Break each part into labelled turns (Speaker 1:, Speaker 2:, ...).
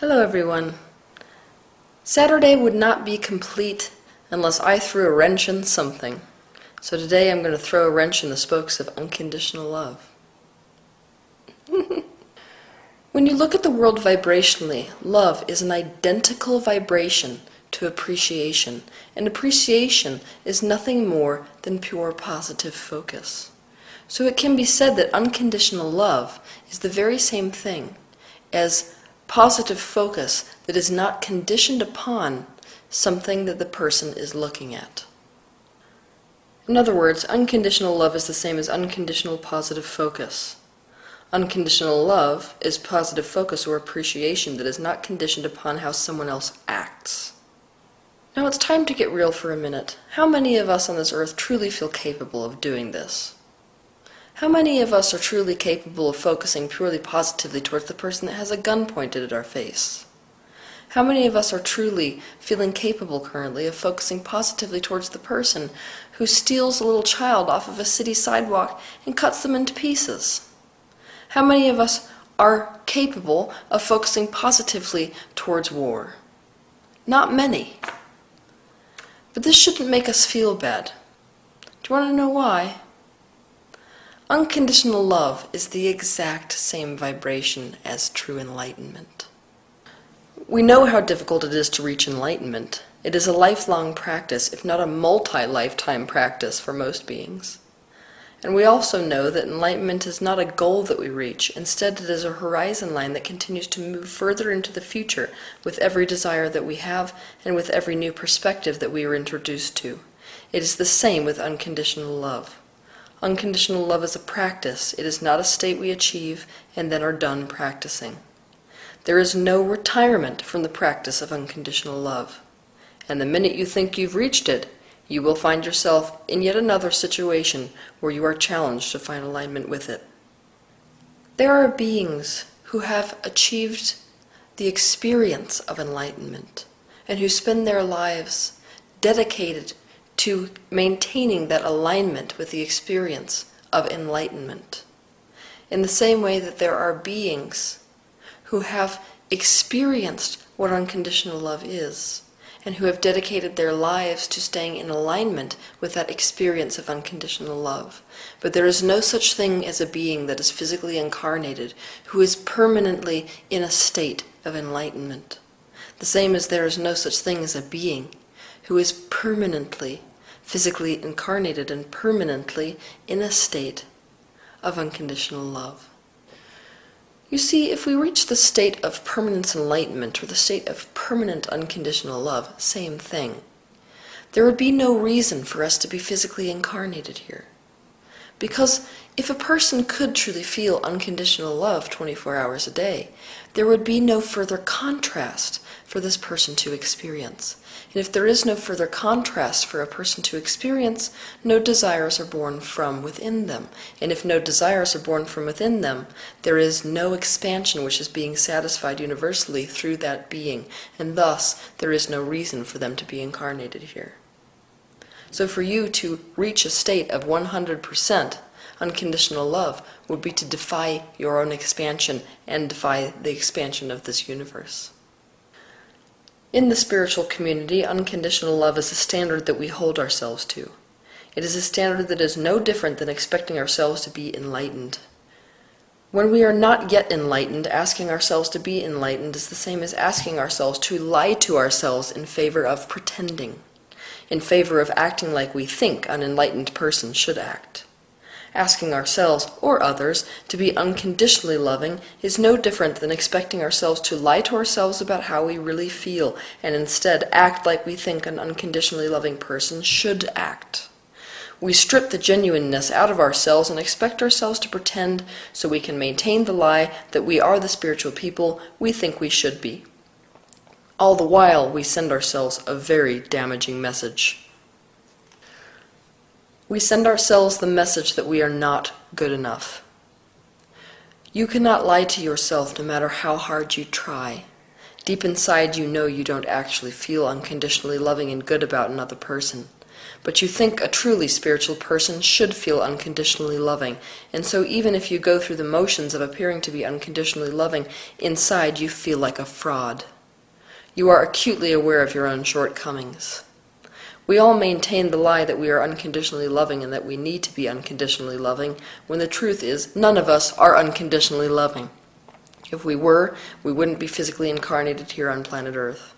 Speaker 1: Hello everyone. Saturday would not be complete unless I threw a wrench in something. So today I'm going to throw a wrench in the spokes of unconditional love. When you look at the world vibrationally, love is an identical vibration to appreciation, and appreciation is nothing more than pure positive focus. So it can be said that unconditional love is the very same thing as positive focus that is not conditioned upon something that the person is looking at. In other words, unconditional love is the same as unconditional positive focus. Unconditional love is positive focus or appreciation that is not conditioned upon how someone else acts. Now it's time to get real for a minute. How many of us on this earth truly feel capable of doing this? How many of us are truly capable of focusing purely positively towards the person that has a gun pointed at our face? How many of us are truly feeling capable currently of focusing positively towards the person who steals a little child off of a city sidewalk and cuts them into pieces? How many of us are capable of focusing positively towards war? Not many. But this shouldn't make us feel bad. Do you want to know why? Unconditional love is the exact same vibration as true enlightenment. We know how difficult it is to reach enlightenment. It is a lifelong practice, if not a multi-lifetime practice for most beings. And we also know that enlightenment is not a goal that we reach. Instead, it is a horizon line that continues to move further into the future with every desire that we have and with every new perspective that we are introduced to. It is the same with unconditional love. Unconditional love is a practice. It is not a state we achieve and then are done practicing. There is no retirement from the practice of unconditional love. And the minute you think you've reached it, you will find yourself in yet another situation where you are challenged to find alignment with it. There are beings who have achieved the experience of enlightenment and who spend their lives dedicated to maintaining that alignment with the experience of enlightenment. In the same way that there are beings who have experienced what unconditional love is, and who have dedicated their lives to staying in alignment with that experience of unconditional love. But there is no such thing as a being that is physically incarnated who is permanently in a state of enlightenment. The same as there is no such thing as a being who is permanently physically incarnated and permanently in a state of unconditional love. You see, if we reach the state of permanent enlightenment or the state of permanent unconditional love, same thing, there would be no reason for us to be physically incarnated here. Because if a person could truly feel unconditional love 24 hours a day, there would be no further contrast for this person to experience. And if there is no further contrast for a person to experience, no desires are born from within them. And if no desires are born from within them, there is no expansion which is being satisfied universally through that being. And thus, there is no reason for them to be incarnated here. So for you to reach a state of 100% unconditional love would be to defy your own expansion and defy the expansion of this universe. In the spiritual community, unconditional love is a standard that we hold ourselves to. It is a standard that is no different than expecting ourselves to be enlightened. When we are not yet enlightened, asking ourselves to be enlightened is the same as asking ourselves to lie to ourselves in favor of pretending, in favor of acting like we think an enlightened person should act. Asking ourselves, or others, to be unconditionally loving is no different than expecting ourselves to lie to ourselves about how we really feel, and instead act like we think an unconditionally loving person should act. We strip the genuineness out of ourselves and expect ourselves to pretend so we can maintain the lie that we are the spiritual people we think we should be. All the while, we send ourselves a very damaging message. We send ourselves the message that we are not good enough. You cannot lie to yourself no matter how hard you try. Deep inside you know you don't actually feel unconditionally loving and good about another person. But you think a truly spiritual person should feel unconditionally loving, and so even if you go through the motions of appearing to be unconditionally loving, inside you feel like a fraud. You are acutely aware of your own shortcomings. We all maintain the lie that we are unconditionally loving and that we need to be unconditionally loving, when the truth is none of us are unconditionally loving. If we were, we wouldn't be physically incarnated here on planet Earth.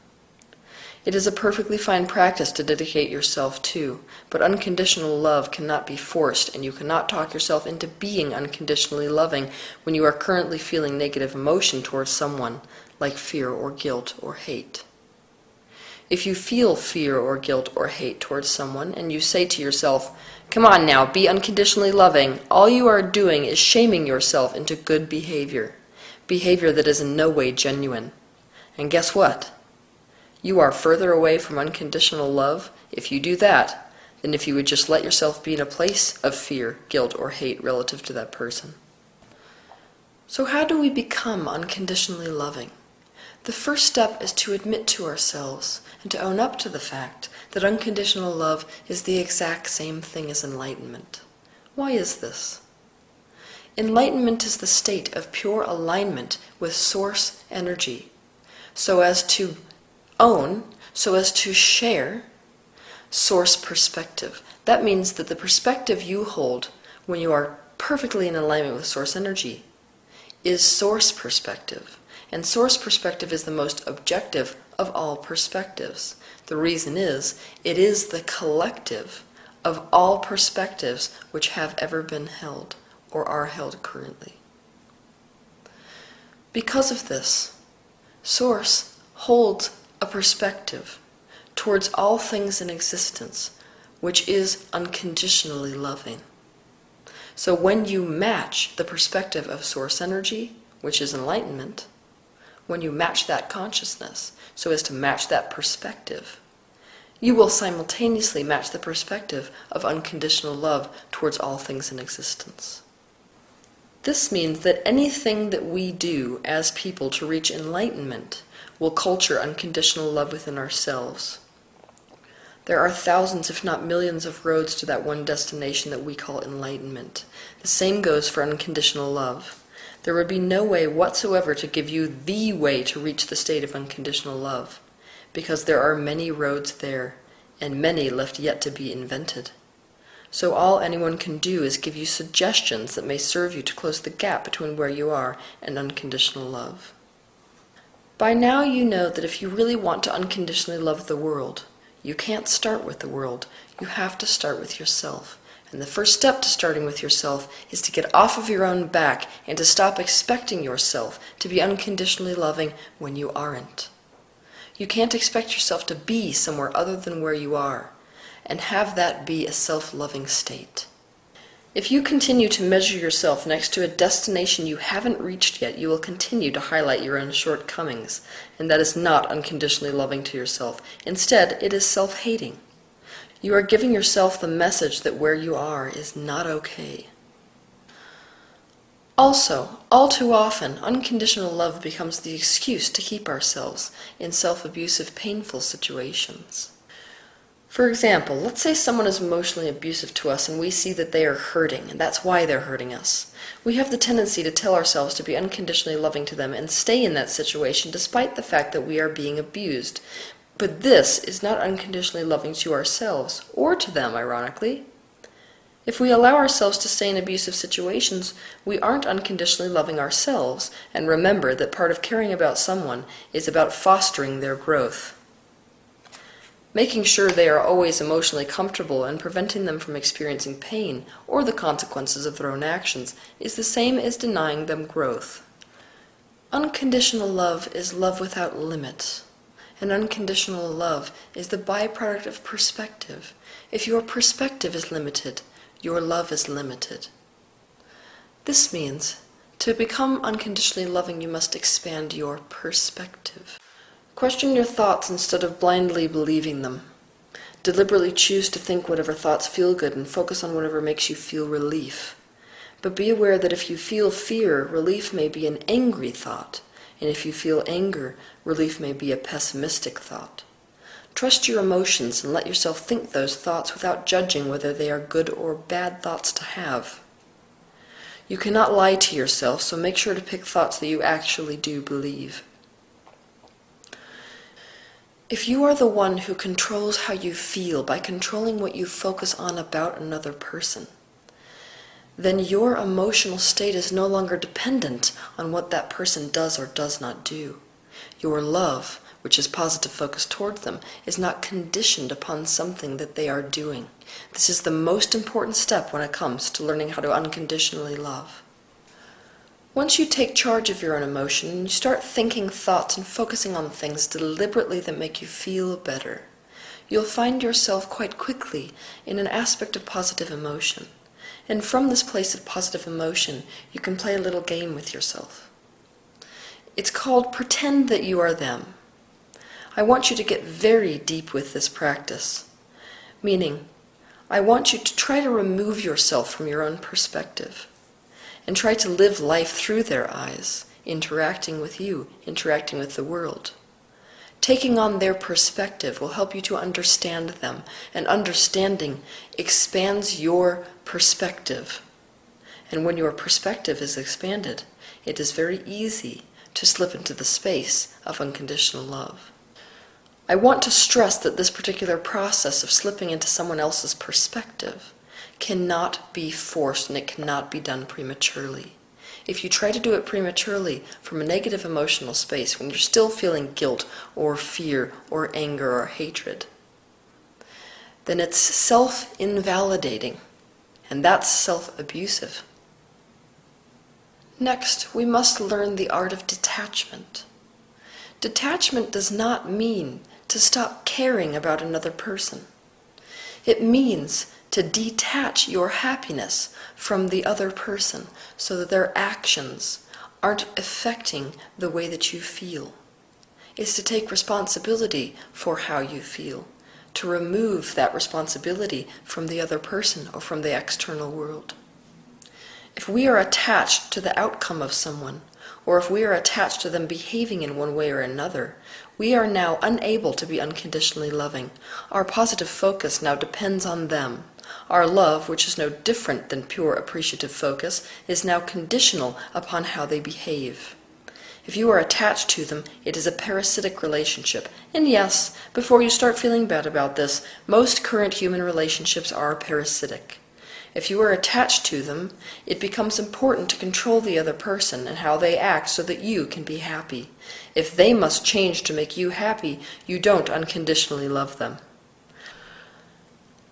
Speaker 1: It is a perfectly fine practice to dedicate yourself to, but unconditional love cannot be forced, and you cannot talk yourself into being unconditionally loving when you are currently feeling negative emotion towards someone, like fear or guilt or hate. If you feel fear or guilt or hate towards someone, and you say to yourself, "Come on now, be unconditionally loving," all you are doing is shaming yourself into good behavior that is in no way genuine. And guess what? You are further away from unconditional love if you do that than if you would just let yourself be in a place of fear, guilt, or hate relative to that person. So how do we become unconditionally loving? The first step is to admit to ourselves and to own up to the fact that unconditional love is the exact same thing as enlightenment. Why is this? Enlightenment is the state of pure alignment with source energy, so as to own, so as to share source perspective. That means that the perspective you hold when you are perfectly in alignment with source energy is source perspective. And source perspective is the most objective of all perspectives. The reason is, it is the collective of all perspectives which have ever been held or are held currently. Because of this, source holds a perspective towards all things in existence which is unconditionally loving. So when you match the perspective of source energy, which is enlightenment, when you match that consciousness so as to match that perspective, you will simultaneously match the perspective of unconditional love towards all things in existence. This means that anything that we do as people to reach enlightenment will culture unconditional love within ourselves. There are thousands, if not millions, of roads to that one destination that we call enlightenment. The same goes for unconditional love. There would be no way whatsoever to give you the way to reach the state of unconditional love, because there are many roads there, and many left yet to be invented. So all anyone can do is give you suggestions that may serve you to close the gap between where you are and unconditional love. By now you know that if you really want to unconditionally love the world, you can't start with the world. You have to start with yourself. And the first step to starting with yourself is to get off of your own back and to stop expecting yourself to be unconditionally loving when you aren't. You can't expect yourself to be somewhere other than where you are, and have that be a self-loving state. If you continue to measure yourself next to a destination you haven't reached yet, you will continue to highlight your own shortcomings, and that is not unconditionally loving to yourself. Instead, it is self-hating. You are giving yourself the message that where you are is not okay. Also, all too often, unconditional love becomes the excuse to keep ourselves in self-abusive, painful situations. For example, let's say someone is emotionally abusive to us and we see that they are hurting, and that's why they're hurting us. We have the tendency to tell ourselves to be unconditionally loving to them and stay in that situation despite the fact that we are being abused. But this is not unconditionally loving to ourselves, or to them, ironically. If we allow ourselves to stay in abusive situations, we aren't unconditionally loving ourselves, and remember that part of caring about someone is about fostering their growth. Making sure they are always emotionally comfortable and preventing them from experiencing pain or the consequences of their own actions is the same as denying them growth. Unconditional love is love without limits, and unconditional love is the byproduct of perspective. If your perspective is limited, your love is limited. This means, to become unconditionally loving, you must expand your perspective. Question your thoughts instead of blindly believing them. Deliberately choose to think whatever thoughts feel good and focus on whatever makes you feel relief. But be aware that if you feel fear, relief may be an angry thought, and if you feel anger, relief may be a pessimistic thought. Trust your emotions and let yourself think those thoughts without judging whether they are good or bad thoughts to have. You cannot lie to yourself, so make sure to pick thoughts that you actually do believe. If you are the one who controls how you feel by controlling what you focus on about another person, then your emotional state is no longer dependent on what that person does or does not do. Your love, which is positive focus towards them, is not conditioned upon something that they are doing. This is the most important step when it comes to learning how to unconditionally love. Once you take charge of your own emotion and you start thinking thoughts and focusing on things deliberately that make you feel better, you'll find yourself quite quickly in an aspect of positive emotion. And from this place of positive emotion, you can play a little game with yourself. It's called Pretend That You Are Them. I want you to get very deep with this practice, meaning I want you to try to remove yourself from your own perspective and try to live life through their eyes, interacting with you, interacting with the world. Taking on their perspective will help you to understand them, and understanding expands your perspective. And when your perspective is expanded, it is very easy to slip into the space of unconditional love. I want to stress that this particular process of slipping into someone else's perspective cannot be forced, and it cannot be done prematurely. If you try to do it prematurely from a negative emotional space when you're still feeling guilt or fear or anger or hatred, then it's self-invalidating, and that's self-abusive. Next, we must learn the art of detachment. Detachment does not mean to stop caring about another person. It means to detach your happiness from the other person so that their actions aren't affecting the way that you feel. It's to take responsibility for how you feel, to remove that responsibility from the other person or from the external world. If we are attached to the outcome of someone, or if we are attached to them behaving in one way or another, we are now unable to be unconditionally loving. Our positive focus now depends on them. Our love, which is no different than pure appreciative focus, is now conditional upon how they behave. If you are attached to them, it is a parasitic relationship. And yes, before you start feeling bad about this, most current human relationships are parasitic. If you are attached to them, it becomes important to control the other person and how they act so that you can be happy. If they must change to make you happy, you don't unconditionally love them.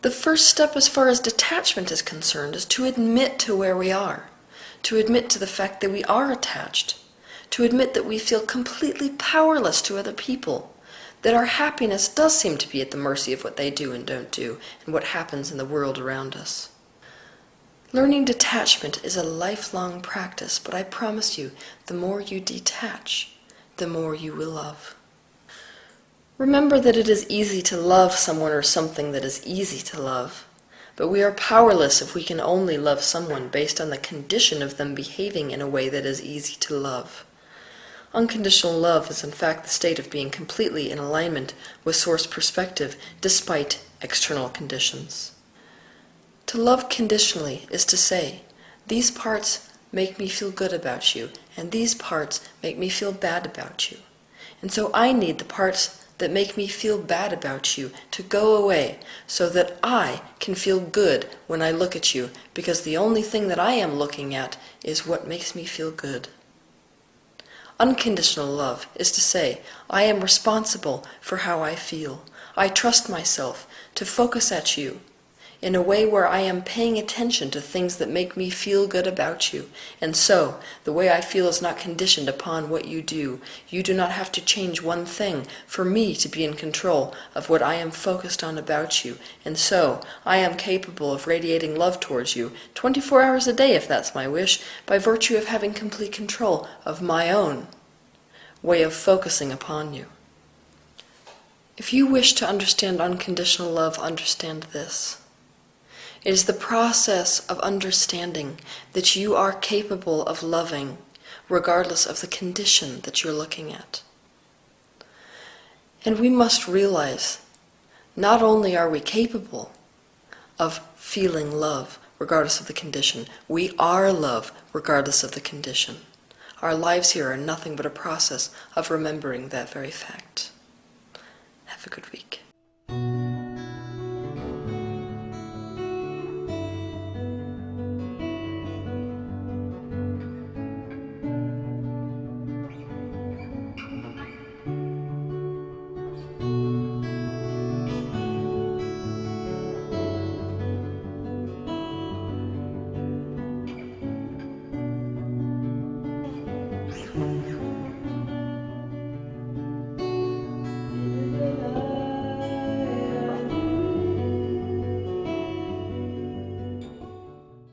Speaker 1: The first step as far as detachment is concerned is to admit to where we are, to admit to the fact that we are attached, to admit that we feel completely powerless to other people, that our happiness does seem to be at the mercy of what they do and don't do, and what happens in the world around us. Learning detachment is a lifelong practice, but I promise you, the more you detach, the more you will love. Remember that it is easy to love someone or something that is easy to love, but we are powerless if we can only love someone based on the condition of them behaving in a way that is easy to love. Unconditional love is in fact the state of being completely in alignment with source perspective despite external conditions. To love conditionally is to say, these parts make me feel good about you, and these parts make me feel bad about you. And so I need the parts that make me feel bad about you to go away so that I can feel good when I look at you, because the only thing that I am looking at is what makes me feel good. Unconditional love is to say, I am responsible for how I feel. I trust myself to focus at you in a way where I am paying attention to things that make me feel good about you. And so, the way I feel is not conditioned upon what you do. You do not have to change one thing for me to be in control of what I am focused on about you. And so, I am capable of radiating love towards you 24 hours a day, if that's my wish, by virtue of having complete control of my own way of focusing upon you. If you wish to understand unconditional love, understand this. It is the process of understanding that you are capable of loving regardless of the condition that you're looking at. And we must realize not only are we capable of feeling love regardless of the condition, we are love regardless of the condition. Our lives here are nothing but a process of remembering that very fact. Have a good week.